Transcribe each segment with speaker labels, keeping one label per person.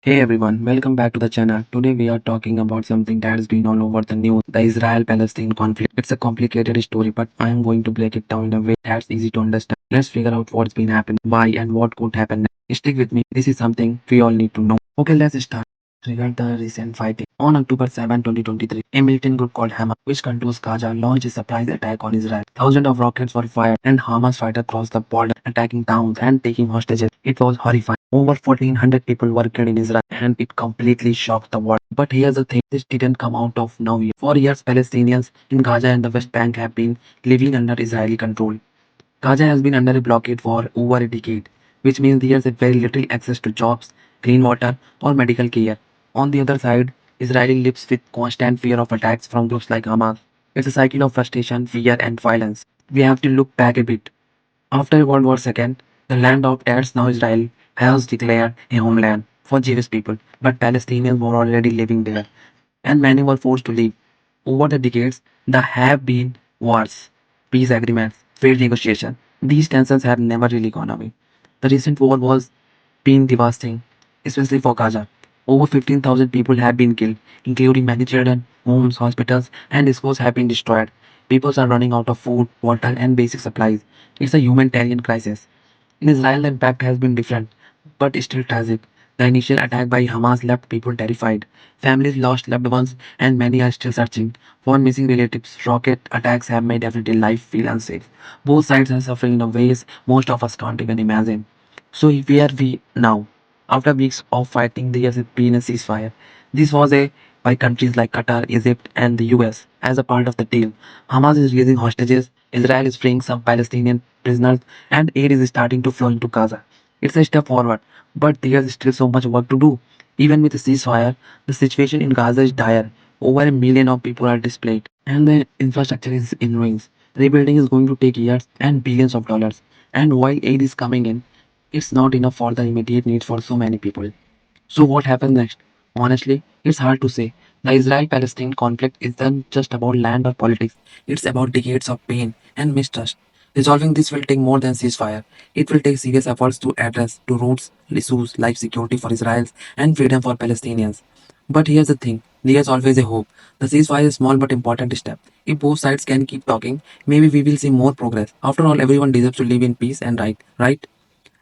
Speaker 1: Hey everyone, welcome back to the channel. Today we are talking about something that has been all over the news, the Israel-Palestine conflict. It's a complicated story, but I am going to break it down in a way that's easy to understand. Let's figure out what's been happening, why, and what could happen next. Stick with me. This is something we all need to know. Okay, let's start. Regarding the recent fighting. On October 7, 2023, a militant group called Hamas, which controls Gaza, launched a surprise attack on Israel. Thousands of rockets were fired, and Hamas fighters crossed the border, attacking towns and taking hostages. It was horrifying. Over 1,400 people were killed in Israel, and it completely shocked the world. But here's the thing, this didn't come out of nowhere. For years, Palestinians in Gaza and the West Bank have been living under Israeli control. Gaza has been under a blockade for over a decade, which means there's a very little access to jobs, clean water, or medical care. On the other side, Israel lives with constant fear of attacks from groups like Hamas. It's a cycle of frustration, fear, and violence. We have to look back a bit. After World War II, the land of Eretz now Israel has declared a homeland for Jewish people, but Palestinians were already living there, and many were forced to leave. Over the decades, there have been wars, peace agreements, failed negotiations. These tensions have never really gone away. The recent war was been devastating, especially for Gaza. Over 15,000 people have been killed, including many children, homes, hospitals, and schools have been destroyed. People are running out of food, water, and basic supplies. It's a humanitarian crisis. In Israel, the impact has been different, but still tragic. The initial attack by Hamas left people terrified. Families lost loved ones, and many are still searching for missing relatives. Rocket attacks have made everyday life feel unsafe. Both sides are suffering in ways most of us can't even imagine. So where are we now? After weeks of fighting, there has been a ceasefire. This was a by countries like Qatar, Egypt, and the US as a part of the deal. Hamas is releasing hostages, Israel is freeing some Palestinian prisoners, and aid is starting to flow into Gaza. It's a step forward, but there's still so much work to do. Even with the ceasefire, the situation in Gaza is dire. Over a million of people are displaced, and the infrastructure is in ruins. Rebuilding is going to take years and billions of dollars. And while aid is coming in, it's not enough for the immediate needs for so many people. So what happens next? Honestly, it's hard to say. The Israel-Palestine conflict isn't just about land or politics. It's about decades of pain and mistrust. Resolving this will take more than ceasefire. It will take serious efforts to address to roots issues like security for Israelis and freedom for Palestinians. But here's the thing, there's always a hope. The ceasefire is a small but important step. If both sides can keep talking, maybe we will see more progress. After all, everyone deserves to live in peace and right?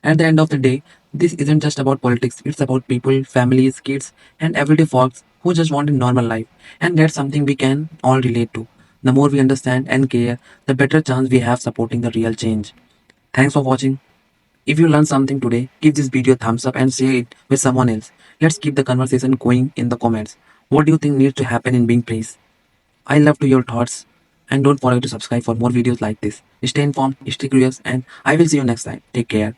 Speaker 1: At the end of the day, this isn't just about politics, it's about people, families, kids, and everyday folks who just want a normal life. And that's something we can all relate to. The more we understand and care, the better chance we have supporting the real change. Thanks for watching. If you learned something today, give this video a thumbs up and share it with someone else. Let's keep the conversation going in the comments. What do you think needs to happen in being praised? I love to your thoughts. And don't forget to subscribe for more videos like this. Stay informed, stay curious, and I will see you next time. Take care.